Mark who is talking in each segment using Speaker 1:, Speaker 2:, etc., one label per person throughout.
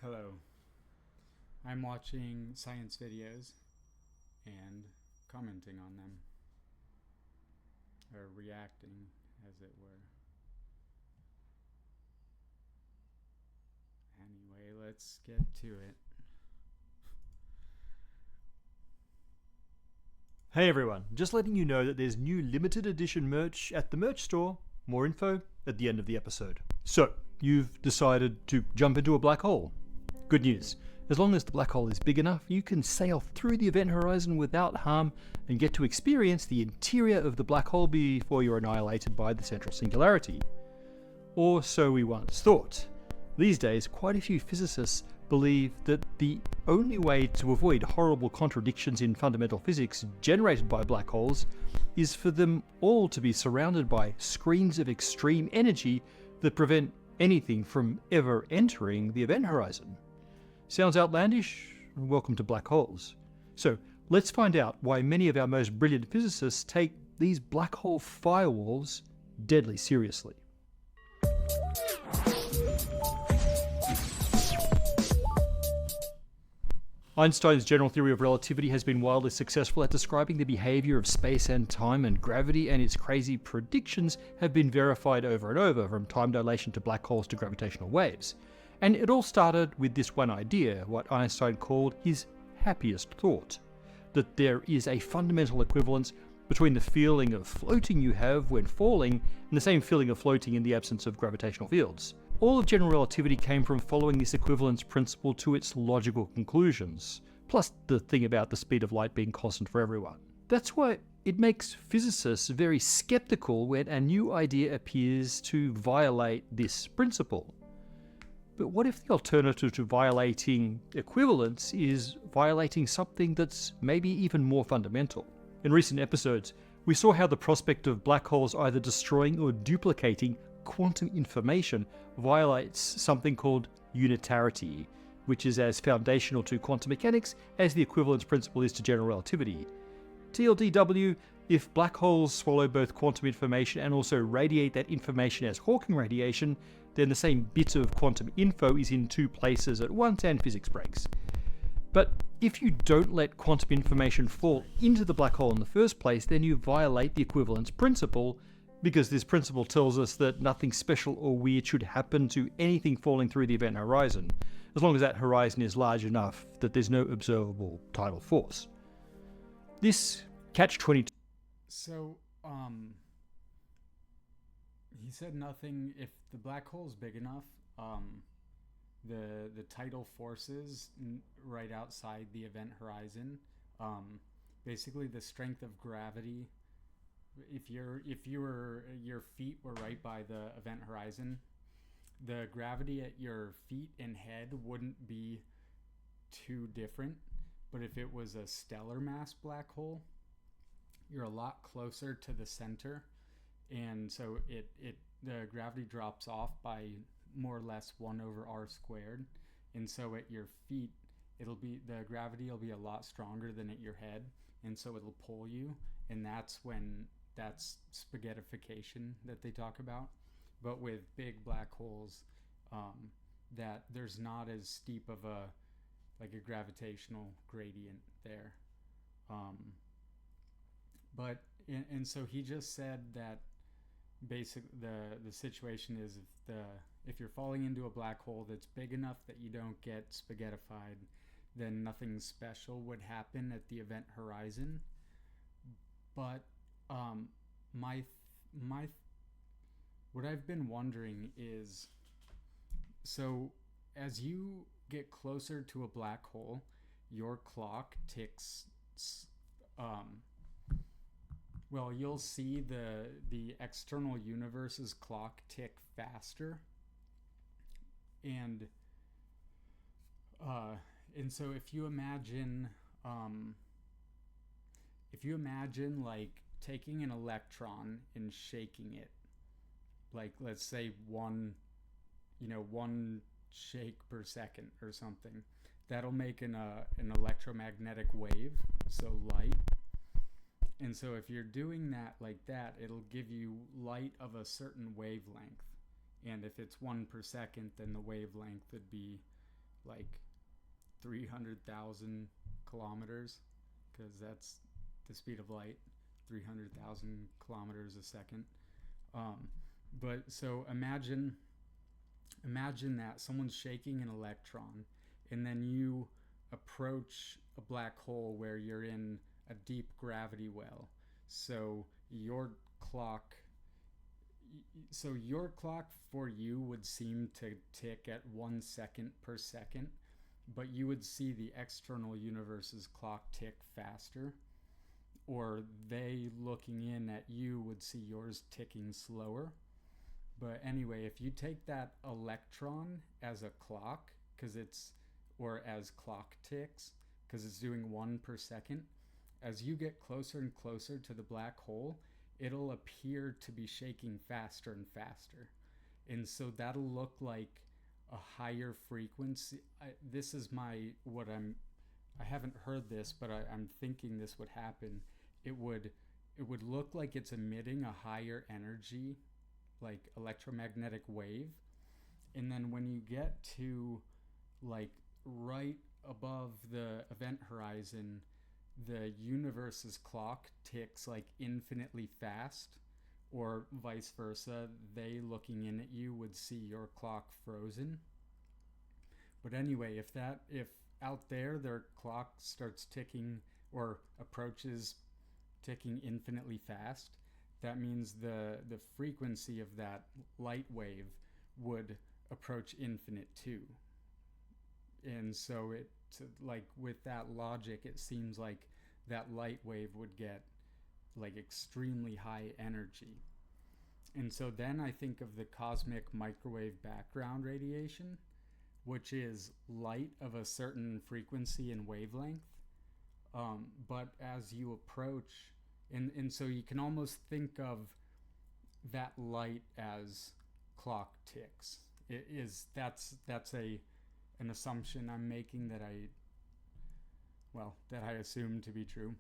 Speaker 1: Hello. I'm watching science videos and commenting on them, or reacting, as it were. Anyway, let's get to it.
Speaker 2: Hey everyone, just letting you know that there's new limited edition merch at the merch store. More info at the end of the episode. So, you've decided to jump into a black hole. Good news. As long as the black hole is big enough, you can sail through the event horizon without harm and get to experience the interior of the black hole before you're annihilated by the central singularity. Or so we once thought. These days, quite a few physicists believe that the only way to avoid horrible contradictions in fundamental physics generated by black holes is for them all to be surrounded by screens of extreme energy that prevent anything from ever entering the event horizon. Sounds outlandish? Welcome to black holes. So let's find out why many of our most brilliant physicists take these black hole firewalls deadly seriously. Einstein's general theory of relativity has been wildly successful at describing the behavior of space and time and gravity, and its crazy predictions have been verified over and over, from time dilation to black holes to gravitational waves. And it all started with this one idea, what Einstein called his happiest thought, that there is a fundamental equivalence between the feeling of floating you have when falling and the same feeling of floating in the absence of gravitational fields. All of general relativity came from following this equivalence principle to its logical conclusions, plus the thing about the speed of light being constant for everyone. That's why it makes physicists very skeptical when a new idea appears to violate this principle. But what if the alternative to violating equivalence is violating something that's maybe even more fundamental? In recent episodes, we saw how the prospect of black holes either destroying or duplicating quantum information violates something called unitarity, which is as foundational to quantum mechanics as the equivalence principle is to general relativity. TLDW, if black holes swallow both quantum information and also radiate that information as Hawking radiation, then the same bit of quantum info is in two places at once and physics breaks. But if you don't let quantum information fall into the black hole in the first place, then you violate the equivalence principle, because this principle tells us that nothing special or weird should happen to anything falling through the event horizon, as long as that horizon is large enough that there's no observable tidal force. This catch-22.
Speaker 1: So, he said nothing. If the black hole's big enough, the tidal forces right outside the event horizon, basically the strength of gravity. If your feet were right by the event horizon, the gravity at your feet and head wouldn't be too different. But if it was a stellar mass black hole, you're a lot closer to the center, and so the gravity drops off by more or less 1 over r squared, and so at your feet the gravity will be a lot stronger than at your head, and so it'll pull you, and that's spaghettification that they talk about. But with big black holes, that there's not as steep of a gravitational gradient there. But and so he just said that the situation is, if you're falling into a black hole that's big enough that you don't get spaghettified, then nothing special would happen at the event horizon. But my what I've been wondering is, so as you get closer to a black hole, your clock ticks. You'll see the external universe's clock tick faster, and so if you imagine like taking an electron and shaking it, like let's say one shake per second or something, that'll make an electromagnetic wave, so light. And so if you're doing that like that, it'll give you light of a certain wavelength. And if it's 1 per second, then the wavelength would be like 300,000 kilometers, because that's the speed of light, 300,000 kilometers a second. Um, but so imagine that someone's shaking an electron, and then you approach a black hole where you're in a deep gravity well. So your clock your clock for you would seem to tick at 1 second per second, but you would see the external universe's clock tick faster, or they looking in at you would see yours ticking slower. But anyway, if you take that electron as a clock, because it's, or as clock ticks, because it's doing 1 per second, as you get closer and closer to the black hole, it'll appear to be shaking faster and faster. And so that'll look like a higher frequency. This is I haven't heard this, but I'm thinking this would happen. It would look like it's emitting a higher energy, like electromagnetic wave. And then when you get to like right above the event horizon, the universe's clock ticks like infinitely fast, or vice versa. They looking in at you would see your clock frozen. But anyway, if out there their clock starts ticking or approaches ticking infinitely fast, that means the frequency of that light wave would approach infinite too. And so it, like with that logic, it seems like that light wave would get like extremely high energy. And so then I think of the cosmic microwave background radiation, which is light of a certain frequency and wavelength. But as you approach, and so you can almost think of that light as clock ticks. That's an assumption I'm making that I assume to be true.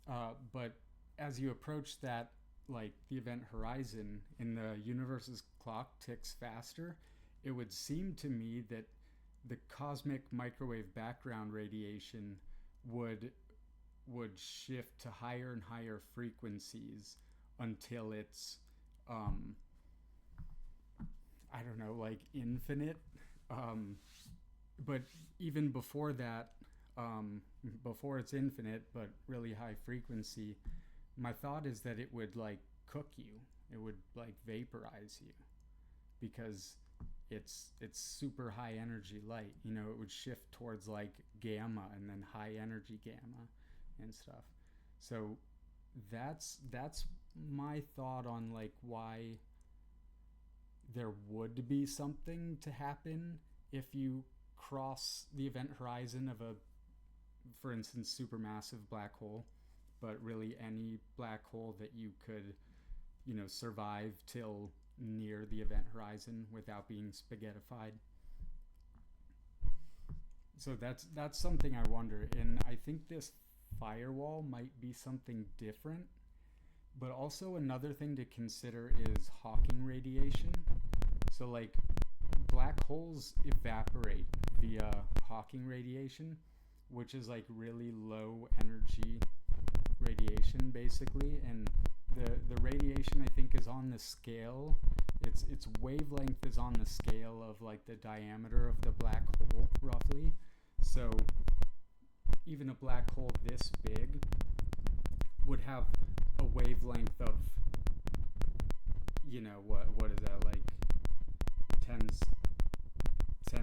Speaker 1: But as you approach that, like the event horizon, and the universe's clock ticks faster, it would seem to me that the cosmic microwave background radiation would shift to higher and higher frequencies until it's I don't know, like infinite. But even before that, before it's infinite but really high frequency, my thought is that it would like cook you. It would like vaporize you, because it's super high energy light. It would shift towards like gamma, and then high energy gamma and stuff. So that's my thought on like why there would be something to happen if you cross the event horizon of a, for instance, supermassive black hole, but really any black hole that you could, survive till near the event horizon without being spaghettified. So that's something I wonder, and I think this firewall might be something different. But also another thing to consider is Hawking radiation. So like black holes evaporate via Hawking radiation, which is like really low energy radiation basically, and the radiation I think is on the scale, its wavelength is on the scale of like the diameter of the black hole roughly. So even a black hole this big would have a wavelength of, what is that, like 10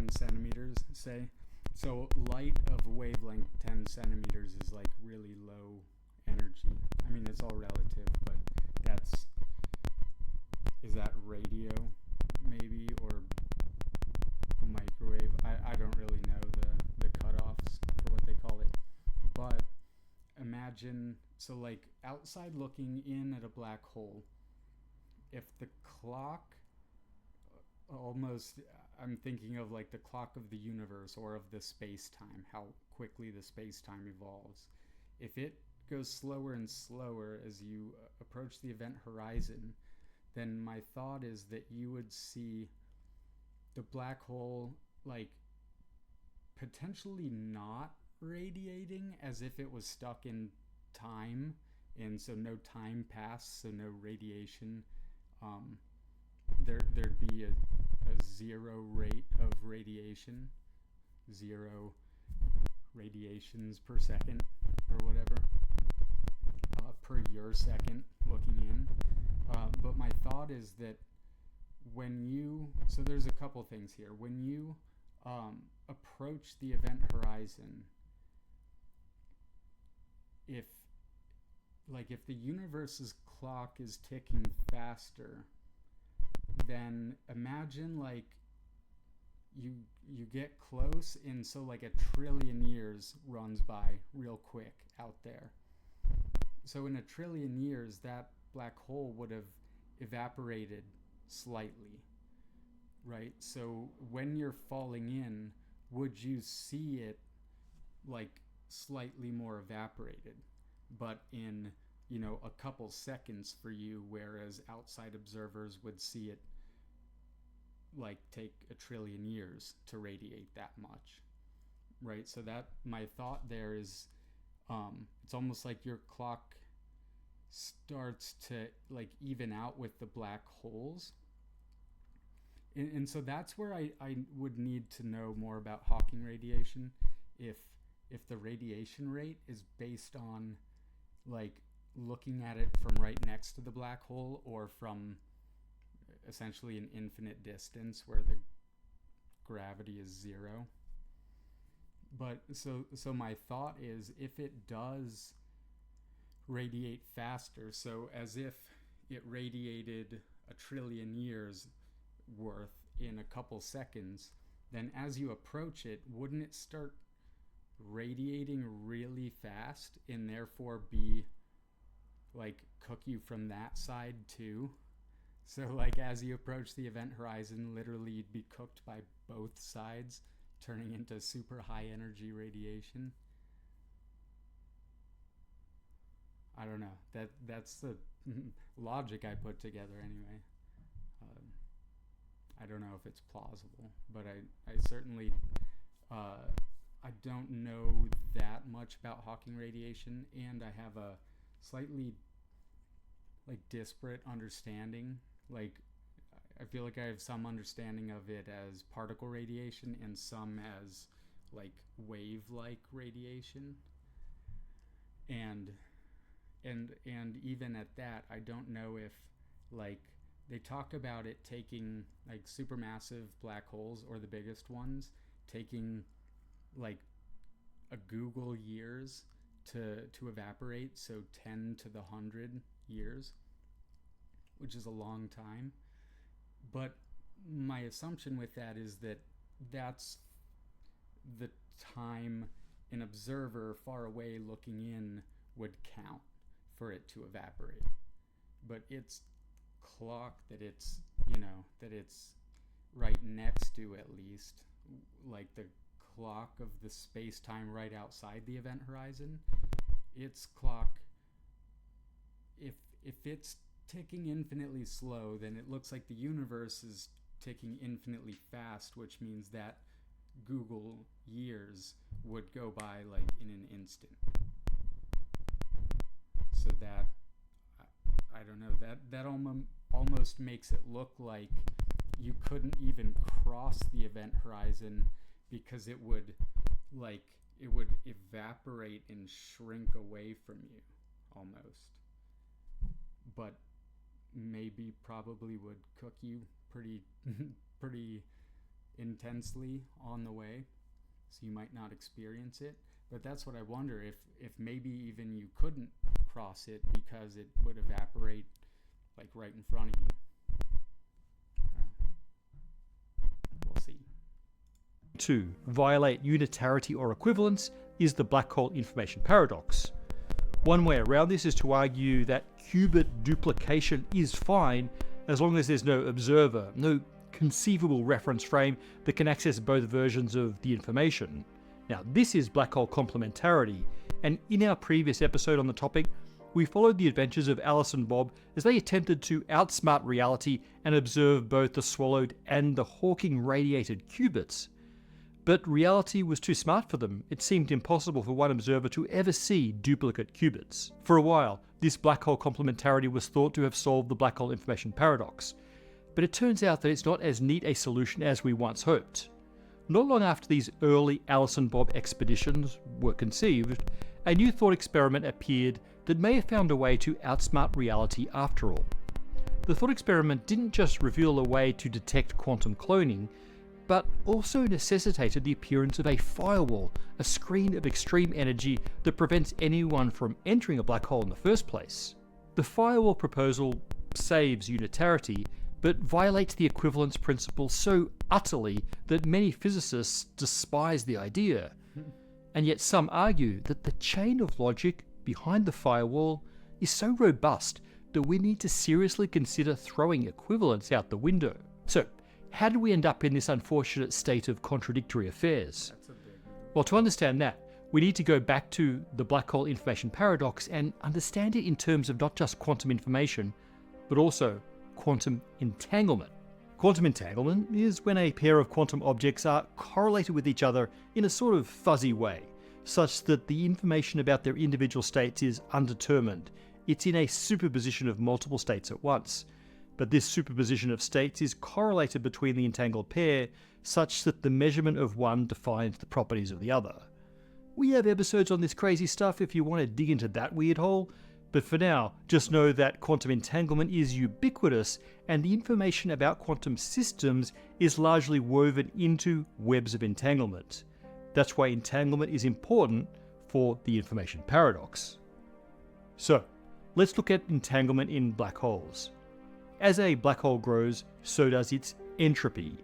Speaker 1: centimeters, say. So light of wavelength 10 centimeters is like really low energy. I mean, it's all relative, but is that radio maybe, or microwave? I don't really know the cutoffs for what they call it. But imagine, so like outside looking in at a black hole, if the clock almost, I'm thinking of like the clock of the universe or of the space-time, how quickly the space-time evolves. If it goes slower and slower as you approach the event horizon, then my thought is that you would see the black hole like potentially not radiating, as if it was stuck in time, and so no time passed, so no radiation. There'd be a zero rate of radiation, 0 radiations per second or whatever, per year second looking in. But my thought is that so there's a couple things here. When you approach the event horizon, if the universe's clock is ticking faster, then imagine you get close, and so like 1 trillion years runs by real quick out there. So in 1 trillion years, that black hole would have evaporated slightly, right? So when you're falling in, would you see it slightly more evaporated, but in a couple seconds for you, whereas outside observers would see it take 1 trillion years to radiate that much, right? So that my thought there is, it's almost like your clock starts to even out with the black holes, and so that's where I would need to know more about Hawking radiation, if the radiation rate is based on looking at it from right next to the black hole, or from essentially an infinite distance where the gravity is 0. But so my thought is, if it does radiate faster, so as if it radiated 1 trillion years worth in a couple seconds, then as you approach it, wouldn't it start radiating really fast, and therefore be cook you from that side too? So as you approach the event horizon, literally you'd be cooked by both sides, turning into super high energy radiation. I don't know. That's the logic I put together anyway. I don't know if it's plausible, but I certainly I don't know that much about Hawking radiation, and I have a slightly disparate understanding. I feel like I have some understanding of it as particle radiation, and some as wave-like radiation, and even at that, I don't know if they talk about it taking supermassive black holes, or the biggest ones, taking a Google years to evaporate, so 10 to the 100 years, which is a long time. But my assumption with that is that that's the time an observer far away looking in would count for it to evaporate. But its clock that it's right next to, at least, the clock of the space-time right outside the event horizon, its clock, if it's ticking infinitely slow, then it looks like the universe is ticking infinitely fast, which means that Google years would go by in an instant. So that, I don't know, that almost makes it look like you couldn't even cross the event horizon, because it would evaporate and shrink away from you almost, but probably would cook you pretty intensely on the way, so you might not experience it. But that's what I wonder, if maybe even you couldn't cross it, because it would evaporate right in front of you. We'll see.
Speaker 2: To violate unitarity or equivalence is the black hole information paradox. One way around this is to argue that qubit duplication is fine as long as there's no observer, no conceivable reference frame that can access both versions of the information. Now, this is black hole complementarity, and in our previous episode on the topic, we followed the adventures of Alice and Bob as they attempted to outsmart reality and observe both the swallowed and the Hawking radiated qubits. But reality was too smart for them. It seemed impossible for one observer to ever see duplicate qubits. For a while, this black hole complementarity was thought to have solved the black hole information paradox. But it turns out that it's not as neat a solution as we once hoped. Not long after these early Alice and Bob expeditions were conceived, a new thought experiment appeared that may have found a way to outsmart reality after all. The thought experiment didn't just reveal a way to detect quantum cloning, but also necessitated the appearance of a firewall, a screen of extreme energy that prevents anyone from entering a black hole in the first place. The firewall proposal saves unitarity, but violates the equivalence principle so utterly that many physicists despise the idea. And yet some argue that the chain of logic behind the firewall is so robust that we need to seriously consider throwing equivalence out the window. So, how did we end up in this unfortunate state of contradictory affairs? Well, to understand that, we need to go back to the black hole information paradox and understand it in terms of not just quantum information, but also quantum entanglement. Quantum entanglement is when a pair of quantum objects are correlated with each other in a sort of fuzzy way, such that the information about their individual states is undetermined. It's in a superposition of multiple states at once. But this superposition of states is correlated between the entangled pair such that the measurement of one defines the properties of the other. We have episodes on this crazy stuff if you want to dig into that weird hole, but for now, just know that quantum entanglement is ubiquitous and the information about quantum systems is largely woven into webs of entanglement. That's why entanglement is important for the information paradox. So, let's look at entanglement in black holes. As a black hole grows, so does its entropy.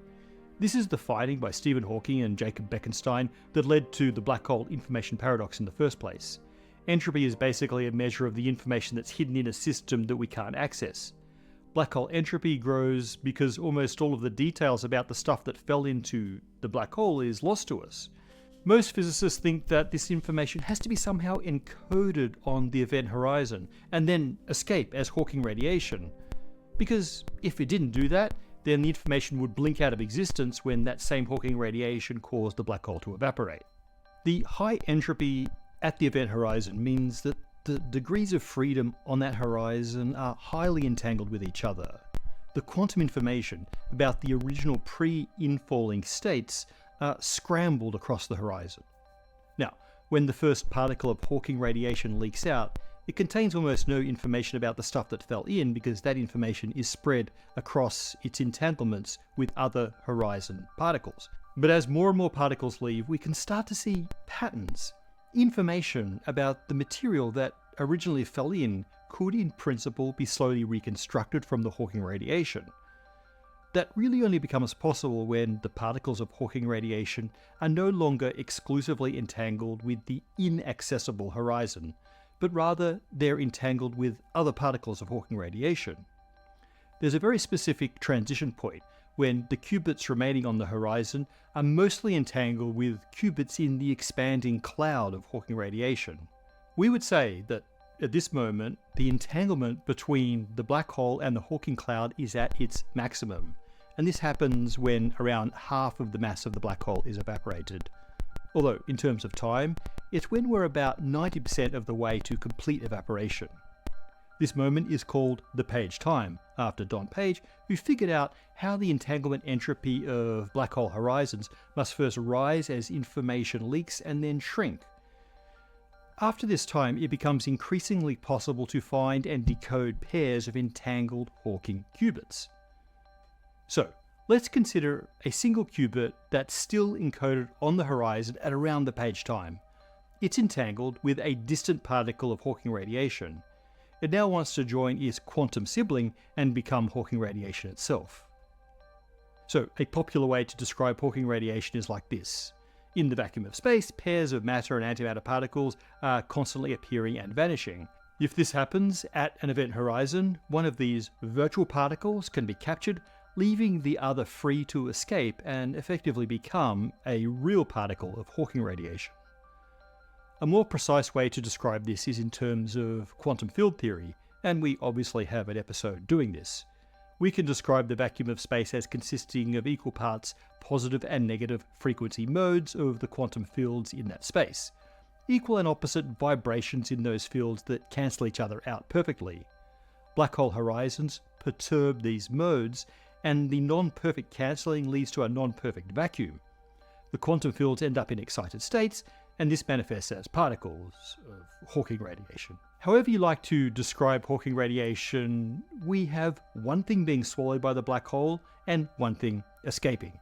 Speaker 2: This is the finding by Stephen Hawking and Jacob Bekenstein that led to the black hole information paradox in the first place. Entropy is basically a measure of the information that's hidden in a system that we can't access. Black hole entropy grows because almost all of the details about the stuff that fell into the black hole is lost to us. Most physicists think that this information has to be somehow encoded on the event horizon and then escape as Hawking radiation. Because if it didn't do that, then the information would blink out of existence when that same Hawking radiation caused the black hole to evaporate. The high entropy at the event horizon means that the degrees of freedom on that horizon are highly entangled with each other. The quantum information about the original pre-infalling states are scrambled across the horizon. Now, when the first particle of Hawking radiation leaks out, it contains almost no information about the stuff that fell in because that information is spread across its entanglements with other horizon particles. But as more and more particles leave, we can start to see patterns. Information about the material that originally fell in could in principle be slowly reconstructed from the Hawking radiation. That really only becomes possible when the particles of Hawking radiation are no longer exclusively entangled with the inaccessible horizon, but rather they're entangled with other particles of Hawking radiation. There's a very specific transition point when the qubits remaining on the horizon are mostly entangled with qubits in the expanding cloud of Hawking radiation. We would say that at this moment, the entanglement between the black hole and the Hawking cloud is at its maximum, and this happens when around half of the mass of the black hole is evaporated. Although, in terms of time, it's when we're about 90% of the way to complete evaporation. This moment is called the Page time, after Don Page, who figured out how the entanglement entropy of black hole horizons must first rise as information leaks and then shrink. After this time, it becomes increasingly possible to find and decode pairs of entangled Hawking qubits. So, let's consider a single qubit that's still encoded on the horizon at around the Page time. It's entangled with a distant particle of Hawking radiation. It now wants to join its quantum sibling and become Hawking radiation itself. So, a popular way to describe Hawking radiation is like this. In the vacuum of space, pairs of matter and antimatter particles are constantly appearing and vanishing. If this happens at an event horizon, one of these virtual particles can be captured, leaving the other free to escape and effectively become a real particle of Hawking radiation. A more precise way to describe this is in terms of quantum field theory, and we obviously have an episode doing this. we can describe the vacuum of space as consisting of equal parts positive and negative frequency modes of the quantum fields in that space, equal and opposite vibrations in those fields that cancel each other out perfectly. Black hole horizons perturb these modes, and the non-perfect cancelling leads to a non-perfect vacuum. The quantum fields end up in excited states, and this manifests as particles of Hawking radiation. However you like to describe Hawking radiation, we have one thing being swallowed by the black hole and one thing escaping.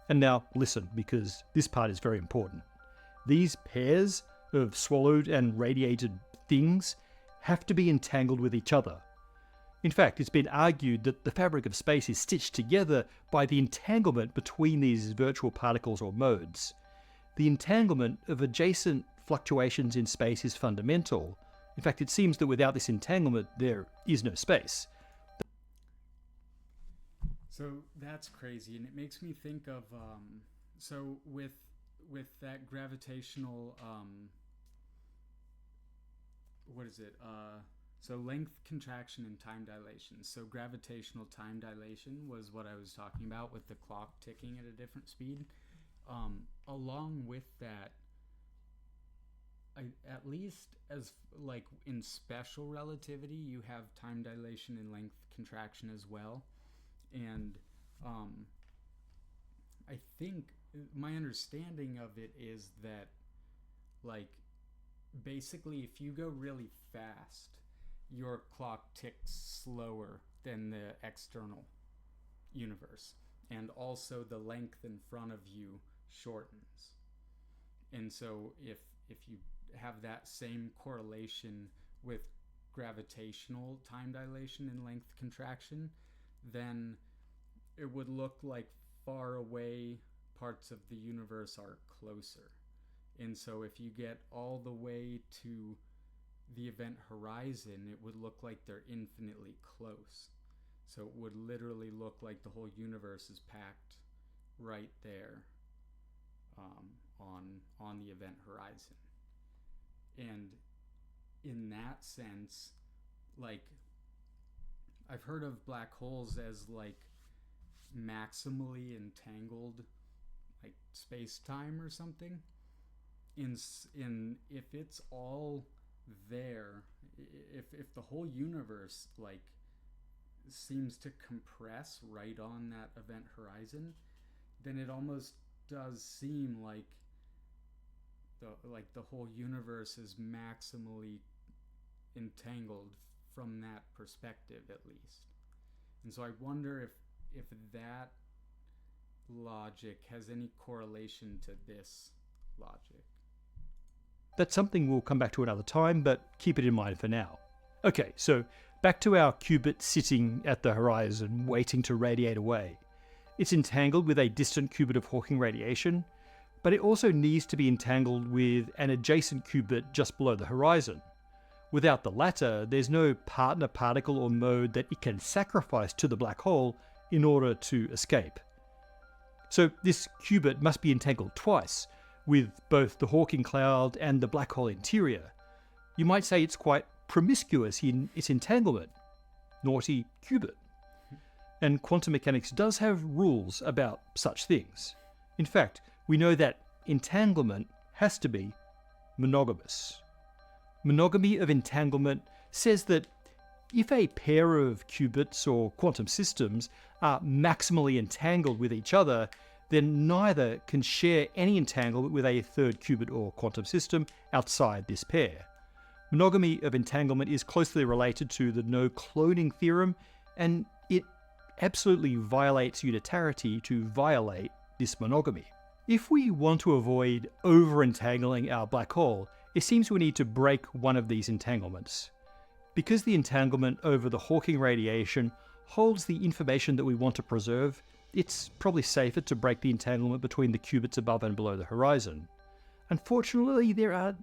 Speaker 2: And now listen, because this part is very important. These pairs of swallowed and radiated things have to be entangled with each other. In fact, it's been argued that the fabric of space is stitched together by the entanglement between these virtual particles or modes. The entanglement of adjacent fluctuations in space is fundamental. In fact, it seems that without this entanglement, there is no space.
Speaker 1: So that's crazy, and it makes me think of so with that gravitational what is it? So length contraction and time dilation. So gravitational time dilation was what I was talking about with the clock ticking at a different speed. Along with that, at least as like in special relativity, you have time dilation and length contraction as well. And I think my understanding of it is that, like, basically if you go really fast, your clock ticks slower than the external universe, and also the length in front of you shortens. And so if you have that same correlation with gravitational time dilation and length contraction, then it would look like far away parts of the universe are closer. And so if you get all the way to the event horizon, it would look like they're infinitely close. So it would literally look like the whole universe is packed right there on the event horizon. And in that sense, like, I've heard of black holes as like maximally entangled, like space-time or something. In if it's all there, if the whole universe like seems to compress right on that event horizon, then it almost does seem like the whole universe is maximally entangled from that perspective, at least. And so I wonder if that logic has any correlation to this logic.
Speaker 2: That's something we'll come back to another time, but keep it in mind for now. Okay, so back to our qubit sitting at the horizon, waiting to radiate away. It's entangled with a distant qubit of Hawking radiation, but it also needs to be entangled with an adjacent qubit just below the horizon. Without the latter, there's no partner particle or mode that it can sacrifice to the black hole in order to escape. So this qubit must be entangled twice, with both the Hawking cloud and the black hole interior. You might say it's quite promiscuous in its entanglement. Naughty qubit. And quantum mechanics does have rules about such things. In fact, we know that entanglement has to be monogamous. Monogamy of entanglement says that if a pair of qubits or quantum systems are maximally entangled with each other, then neither can share any entanglement with a third qubit or quantum system outside this pair. Monogamy of entanglement is closely related to the no cloning theorem, and it absolutely violates unitarity to violate this monogamy. If we want to avoid over-entangling our black hole, it seems we need to break one of these entanglements. Because the entanglement over the Hawking radiation holds the information that we want to preserve, it's probably safer to break the entanglement between the qubits above and below the horizon. Unfortunately, there are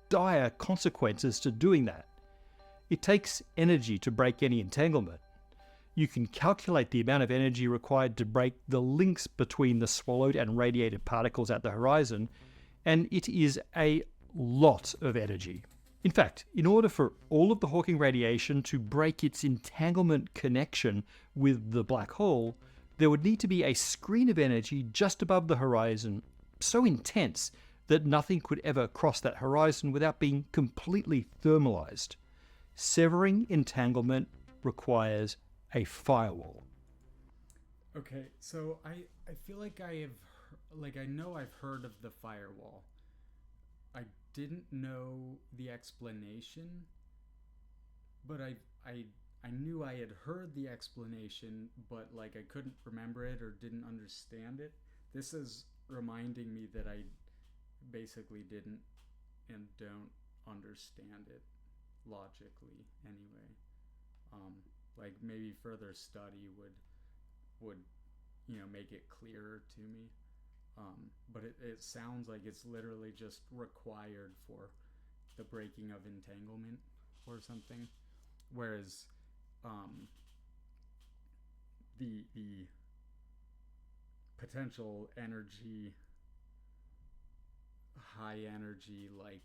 Speaker 2: dire consequences to doing that. It takes energy to break any entanglement. You can calculate the amount of energy required to break the links between the swallowed and radiated particles at the horizon, and it is a lot of energy. In fact, in order for all of the Hawking radiation to break its entanglement connection with the black hole, there would need to be a screen of energy just above the horizon, so intense that nothing could ever cross that horizon without being completely thermalized. Severing entanglement requires a firewall.
Speaker 1: Okay, so I feel like I know I've heard of the firewall. I didn't know the explanation, but I knew I had heard the explanation, but like I couldn't remember it or didn't understand it. This is reminding me that I basically didn't and don't understand it logically anyway. Like maybe further study would make it clearer to me. But it sounds like it's literally just required for the breaking of entanglement or something, whereas the potential energy, high energy like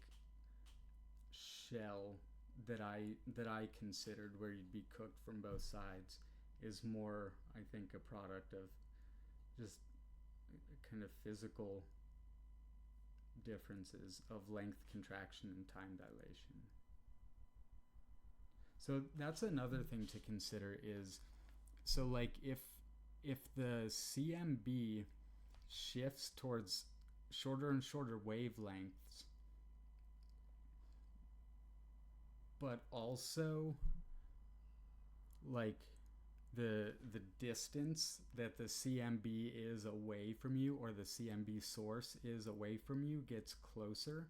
Speaker 1: shell that I considered, where you'd be cooked from both sides, is more, I think, a product of just kind of physical differences of length contraction and time dilation. So that's another thing to consider is, so like if the CMB shifts towards shorter and shorter wavelengths, but also like the distance that the CMB is away from you, or the CMB source is away from you, gets closer,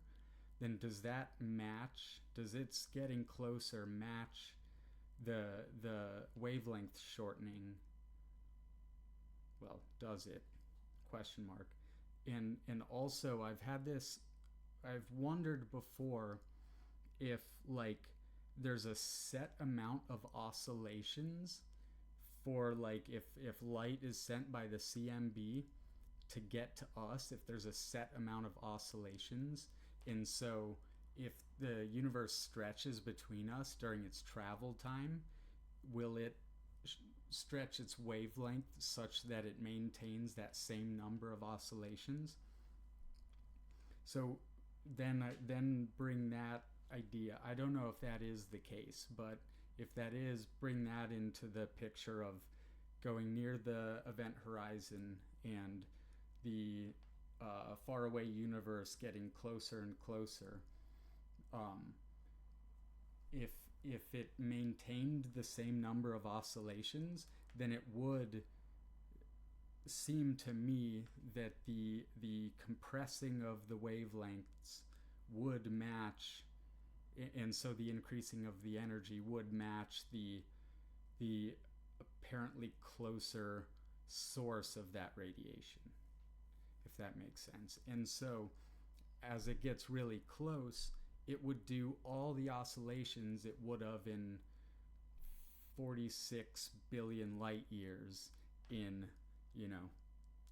Speaker 1: then does that match? Does its getting closer match the wavelength shortening? Well, does it? Question mark. And also I've wondered before if like there's a set amount of oscillations for like if light is sent by the CMB to get to us, if there's a set amount of oscillations, and so if the universe stretches between us during its travel time, will it stretch its wavelength such that it maintains that same number of oscillations? So then bring that idea. I don't know if that is the case, but if that is, bring that into the picture of going near the event horizon and the faraway universe getting closer and closer. If it maintained the same number of oscillations, then it would seem to me that the compressing of the wavelengths would match, and so the increasing of the energy would match the apparently closer source of that radiation, if that makes sense. And so as it gets really close, it would do all the oscillations it would have in 46 billion light years in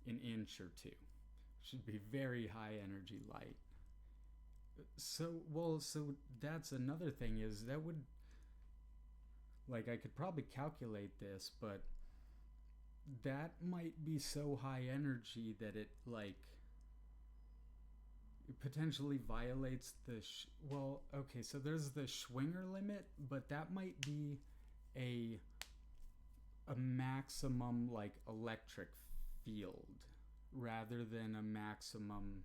Speaker 1: an inch or two. Should be very high energy light. So that's another thing, is that would, like, I could probably calculate this, but that might be so high energy that it like potentially violates the so there's the Schwinger limit, but that might be a maximum like electric field rather than a maximum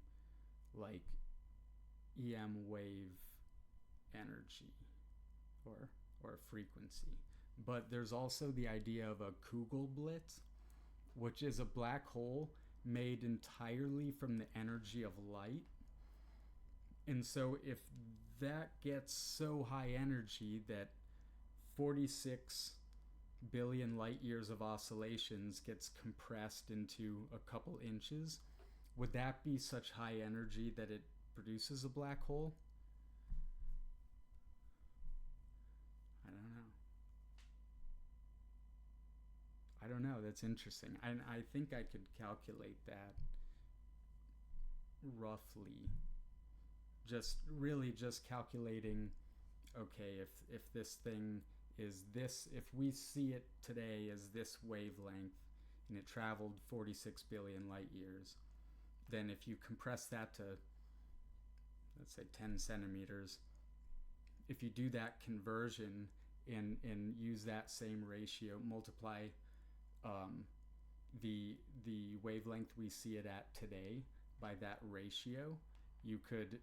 Speaker 1: like EM wave energy or frequency. But there's also the idea of a Kugelblitz, which is a black hole made entirely from the energy of light. And so if that gets so high energy that 46 billion light years of oscillations gets compressed into a couple inches, would that be such high energy that it produces a black hole? I don't know. That's interesting. I think I could calculate that roughly. Just calculating okay, if this thing is this, if we see it today as this wavelength and it traveled 46 billion light years, then if you compress that to, let's say, 10 centimeters, if you do that conversion and use that same ratio, multiply the wavelength we see it at today by that ratio, you could,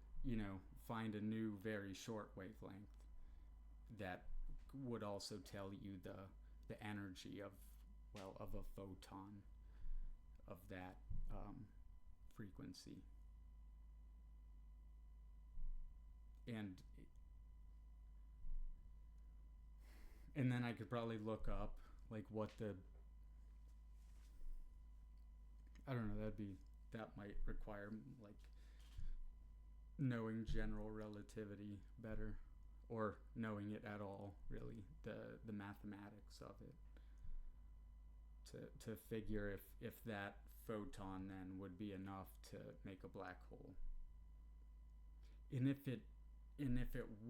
Speaker 1: find a new very short wavelength that would also tell you the energy of a photon of that frequency. And then I could probably look up like what the, I don't know, that might require like knowing general relativity better, or knowing it at all, really, the mathematics of it, to figure if that photon then would be enough to make a black hole. And if it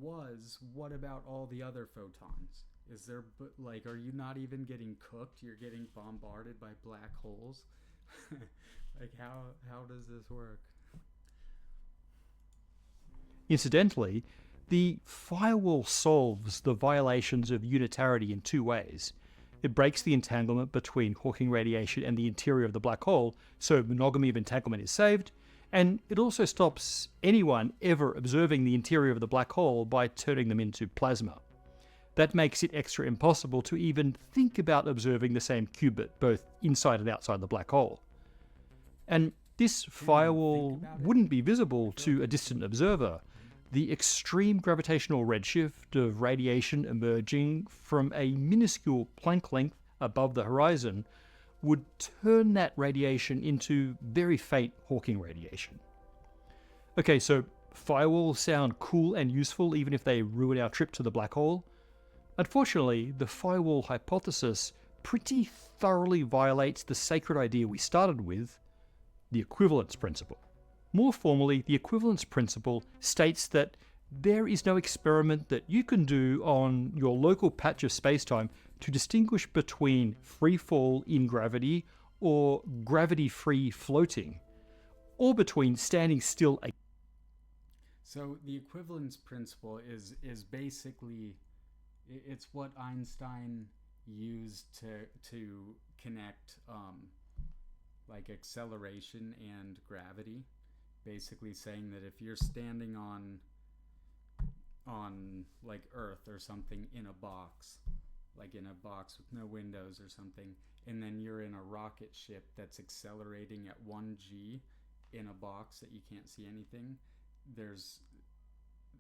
Speaker 1: was, what about all the other photons? Is there, like, are you not even getting cooked? You're getting bombarded by black holes? Like, how does this work?
Speaker 2: Incidentally, the firewall solves the violations of unitarity in two ways. It breaks the entanglement between Hawking radiation and the interior of the black hole, so monogamy of entanglement is saved, and it also stops anyone ever observing the interior of the black hole by turning them into plasma. That makes it extra impossible to even think about observing the same qubit both inside and outside the black hole. And this firewall wouldn't be visible to a distant observer. The extreme gravitational redshift of radiation emerging from a minuscule Planck length above the horizon would turn that radiation into very faint Hawking radiation. Okay, so firewalls sound cool and useful even if they ruin our trip to the black hole. Unfortunately, the firewall hypothesis pretty thoroughly violates the sacred idea we started with, the equivalence principle. More formally, the equivalence principle states that there is no experiment that you can do on your local patch of spacetime to distinguish between free fall in gravity or gravity-free floating, or between standing still.
Speaker 1: So the equivalence principle is basically, it's what Einstein used to connect like acceleration and gravity, basically saying that if you're standing on like Earth or something in a box, like in a box with no windows or something, and then you're in a rocket ship that's accelerating at 1g in a box that you can't see anything, there's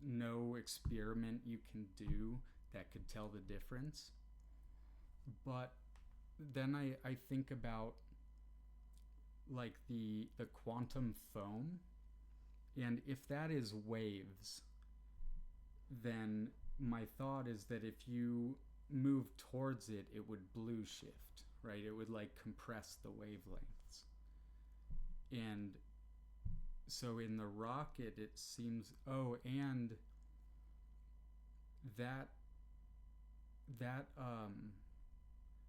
Speaker 1: no experiment you can do that could tell the difference. But then I think about like the quantum foam, and if that is waves, then my thought is that if you move towards it, it would blue shift, right? It would like compress the wavelengths. And so in the rocket, it seems, and that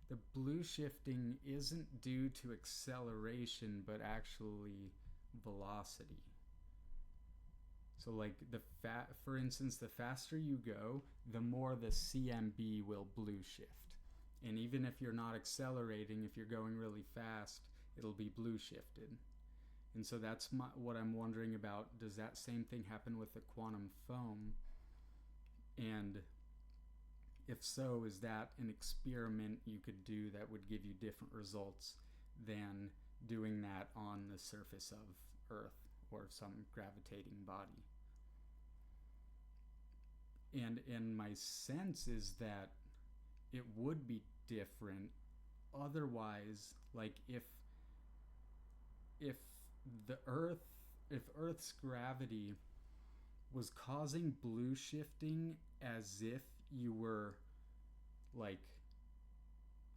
Speaker 1: the blue shifting isn't due to acceleration, but actually velocity. So like for instance, the faster you go, the more the CMB will blue shift. And even if you're not accelerating, if you're going really fast, it'll be blue shifted. And so that's what I'm wondering about. Does that same thing happen with the quantum foam? And if so, is that an experiment you could do that would give you different results than doing that on the surface of Earth or some gravitating body? And my sense is that it would be different. Otherwise, like if Earth's gravity was causing blue shifting as if you were like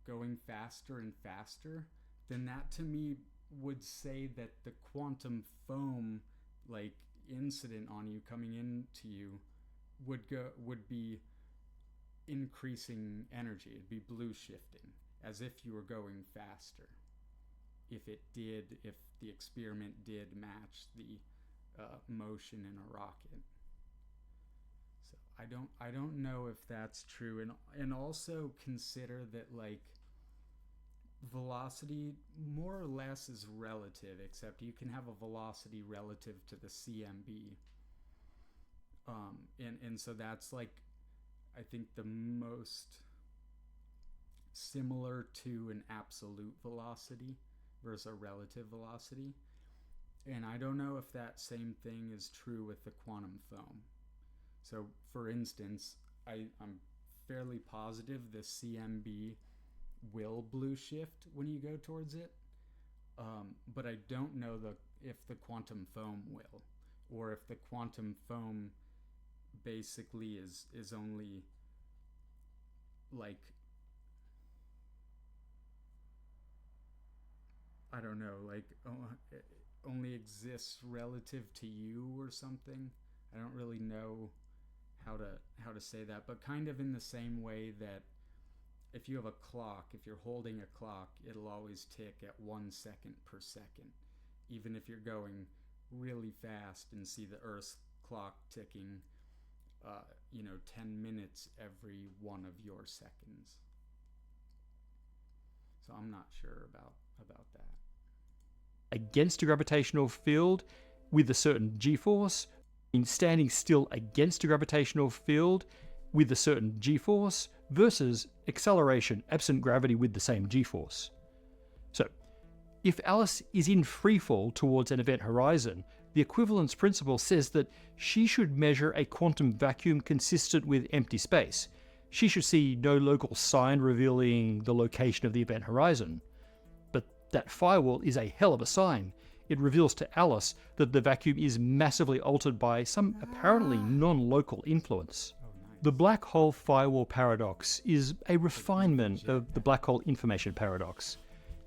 Speaker 1: going faster and faster, then that to me would say that the quantum foam like incident on you coming into you would be increasing energy. It'd be blue shifting, as if you were going faster. If the experiment did match the motion in a rocket. So I don't know if that's true, and also consider that like velocity more or less is relative, except you can have a velocity relative to the CMB. And so that's like I think the most similar to an absolute velocity versus a relative velocity. And I don't know if that same thing is true with the quantum foam. So for instance, I'm fairly positive the CMB will blue shift when you go towards it, but I don't know if the quantum foam will, or if the quantum foam basically is only like, I don't know, like it only exists relative to you or something. I don't really know how to say that, but kind of in the same way that if you have a clock, if you're holding a clock, it'll always tick at 1 second per second, even if you're going really fast and see the Earth's clock ticking 10 minutes every one of your seconds. So I'm not sure about that.
Speaker 2: Against a gravitational field with a certain g-force, in standing still against a gravitational field with a certain g-force, versus acceleration absent gravity with the same g-force. So, if Alice is in freefall towards an event horizon, the equivalence principle says that she should measure a quantum vacuum consistent with empty space. She should see no local sign revealing the location of the event horizon. But that firewall is a hell of a sign. It reveals to Alice that the vacuum is massively altered by some apparently non-local influence. The black hole firewall paradox is a refinement of the black hole information paradox.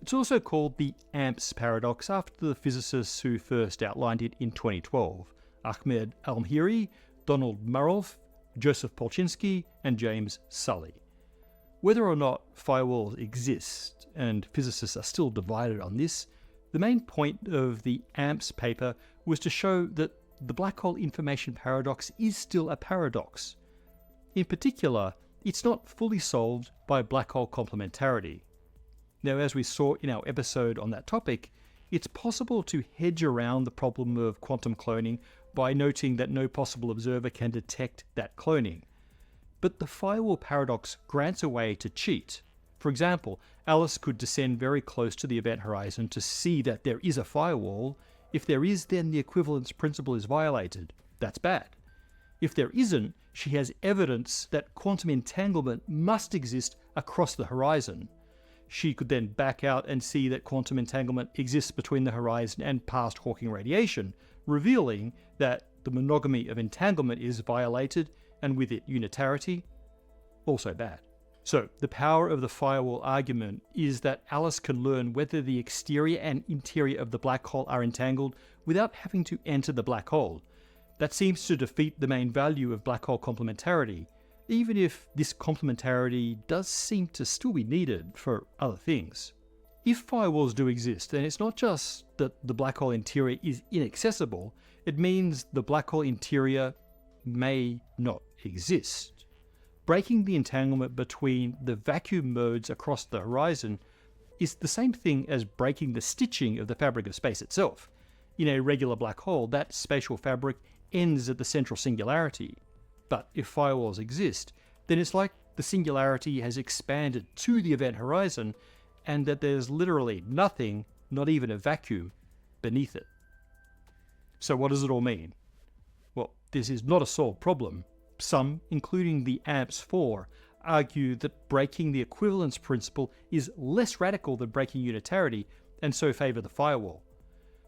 Speaker 2: It's also called the AMPS paradox after the physicists who first outlined it in 2012, Ahmed Almhiri, Donald Muralf, Joseph Polchinski, and James Sully. Whether or not firewalls exist, and physicists are still divided on this, the main point of the AMPS paper was to show that the black hole information paradox is still a paradox. In particular, it's not fully solved by black hole complementarity. Now, as we saw in our episode on that topic, it's possible to hedge around the problem of quantum cloning by noting that no possible observer can detect that cloning. But the firewall paradox grants a way to cheat. For example, Alice could descend very close to the event horizon to see that there is a firewall. If there is, then the equivalence principle is violated. That's bad. If there isn't, she has evidence that quantum entanglement must exist across the horizon. She could then back out and see that quantum entanglement exists between the horizon and past Hawking radiation, revealing that the monogamy of entanglement is violated, and with it unitarity, also bad. So, the power of the firewall argument is that Alice can learn whether the exterior and interior of the black hole are entangled without having to enter the black hole. That seems to defeat the main value of black hole complementarity, even if this complementarity does seem to still be needed for other things. If firewalls do exist, then it's not just that the black hole interior is inaccessible, it means the black hole interior may not exist. Breaking the entanglement between the vacuum modes across the horizon is the same thing as breaking the stitching of the fabric of space itself. In a regular black hole, that spatial fabric ends at the central singularity. But if firewalls exist, then it's like the singularity has expanded to the event horizon and that there's literally nothing, not even a vacuum, beneath it. So what does it all mean? Well, this is not a solved problem. Some, including the AMPS-4, argue that breaking the equivalence principle is less radical than breaking unitarity and so favour the firewall.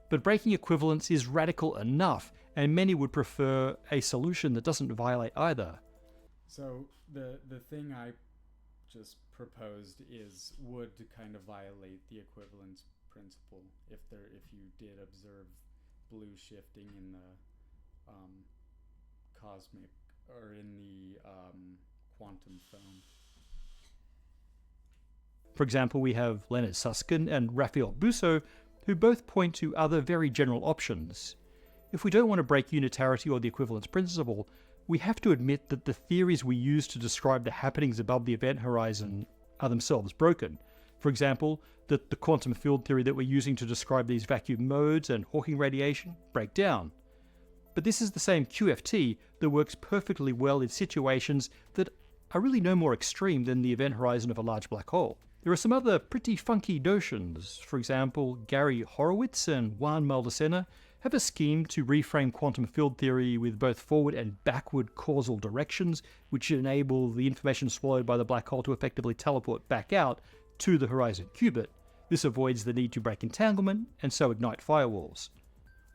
Speaker 2: But breaking equivalence is radical enough, and many would prefer a solution that doesn't violate either.
Speaker 1: So the thing I just proposed would kind of violate the equivalence principle if you did observe blue shifting in the cosmic in the quantum foam.
Speaker 2: For example, we have Leonard Susskind and Raphael Bousso, who both point to other very general options. If we don't want to break unitarity or the equivalence principle, we have to admit that the theories we use to describe the happenings above the event horizon are themselves broken. For example, that the quantum field theory that we're using to describe these vacuum modes and Hawking radiation break down. But this is the same QFT that works perfectly well in situations that are really no more extreme than the event horizon of a large black hole. There are some other pretty funky notions. For example, Gary Horowitz and Juan Maldacena have a scheme to reframe quantum field theory with both forward and backward causal directions, which enable the information swallowed by the black hole to effectively teleport back out to the horizon qubit. This avoids the need to break entanglement and so ignite firewalls.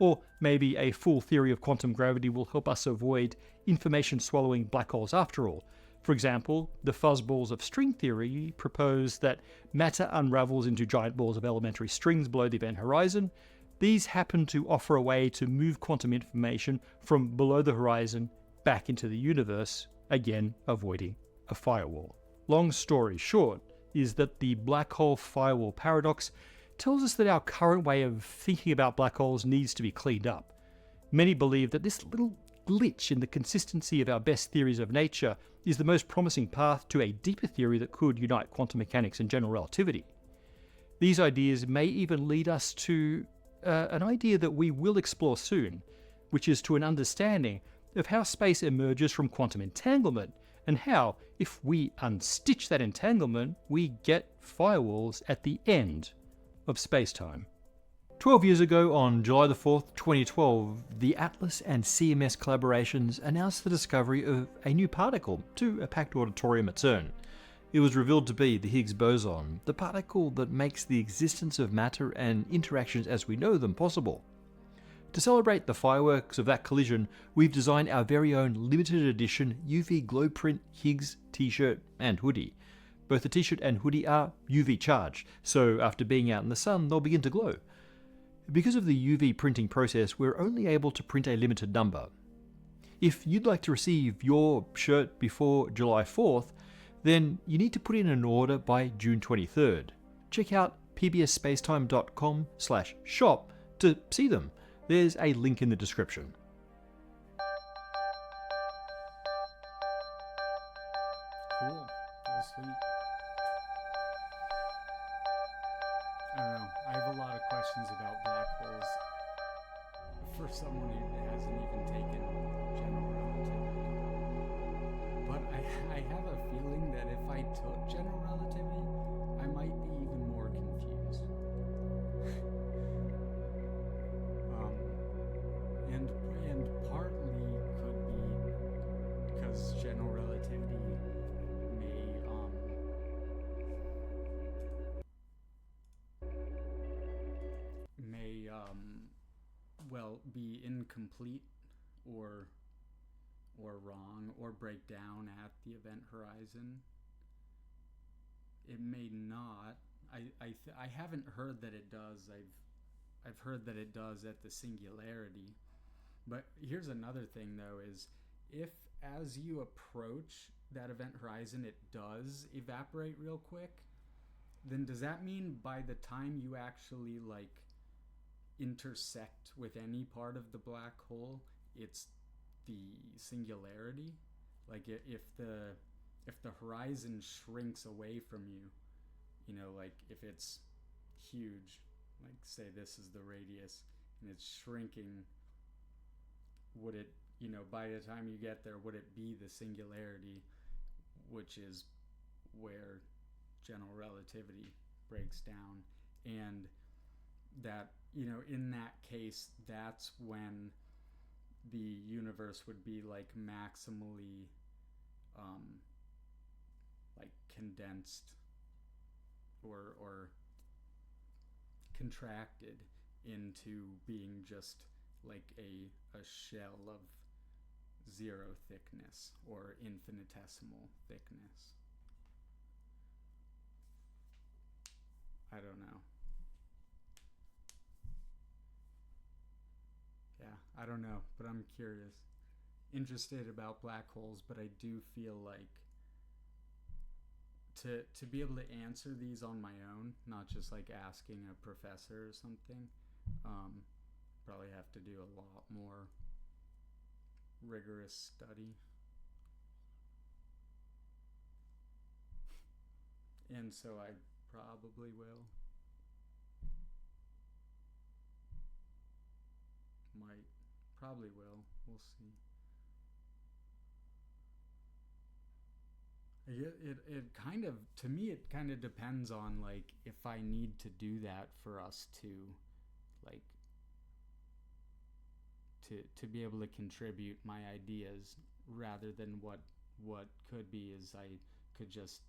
Speaker 2: Or maybe a full theory of quantum gravity will help us avoid information swallowing black holes after all. For example, the fuzzballs of string theory propose that matter unravels into giant balls of elementary strings below the event horizon. These happen to offer a way to move quantum information from below the horizon back into the universe, again avoiding a firewall. Long story short is that the black hole firewall paradox tells us that our current way of thinking about black holes needs to be cleaned up. Many believe that this little glitch in the consistency of our best theories of nature is the most promising path to a deeper theory that could unite quantum mechanics and general relativity. These ideas may even lead us to an idea that we will explore soon, which is to an understanding of how space emerges from quantum entanglement and how, if we unstitch that entanglement, we get firewalls at the end of space-time. 12 years ago, on July the 4th, 2012, the ATLAS and CMS collaborations announced the discovery of a new particle to a packed auditorium at CERN. It was revealed to be the Higgs boson, the particle that makes the existence of matter and interactions as we know them possible. To celebrate the fireworks of that collision, we've designed our very own limited edition UV glow print Higgs t-shirt and hoodie. Both the t-shirt and hoodie are UV charged, so after being out in the sun, they'll begin to glow. Because of the UV printing process, we're only able to print a limited number. If you'd like to receive your shirt before July 4th, then you need to put in an order by June 23rd. Check out pbsspacetime.com/shop to see them. There's a link in the description.
Speaker 1: Cool. That was sweet. I don't know. I have a lot of questions about black holes. For someone who hasn't even taken general relativity. But I have a feeling that if I took general relativity, I might be even more confused. And partly could be because general relativity may well be incomplete or wrong or break down at the event horizon. It may not. I haven't heard that it does. I've heard that it does at the singularity. But here's another thing though, is if as you approach that event horizon it does evaporate real quick, then does that mean by the time you actually intersect with any part of the black hole, it's the singularity? Like if the horizon shrinks away from you, like if it's huge, like say this is the radius and it's shrinking, would it, by the time you get there, would it be the singularity, which is where general relativity breaks down? And that, in that case, that's when the universe would be maximally condensed or contracted into being just a shell of zero thickness or infinitesimal thickness. I don't know. Yeah, I don't know, but I'm curious. interested about black holes, but I do feel like to be able to answer these on my own, not just like asking a professor or something, probably have to do a lot more rigorous study. And so I probably will. Might. Probably will. We'll see. It kind of, to me, it kind of depends on like if I need to do that for us to like to be able to contribute my ideas, rather than what could be is I could just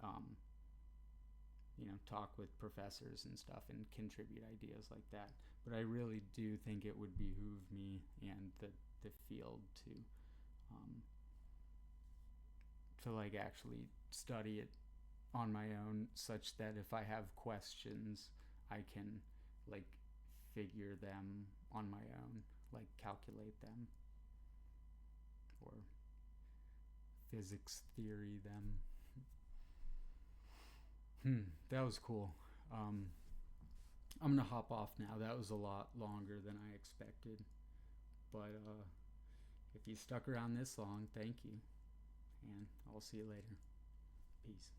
Speaker 1: um, talk with professors and stuff and contribute ideas like that. But I really do think it would behoove me and the field um, to like actually study it on my own, such that if I have questions, I can like figure them on my own, like calculate them or physics theory them. That was cool. I'm gonna hop off now. That was a lot longer than I expected, but if you stuck around this long, thank you, and I'll see you later. Peace.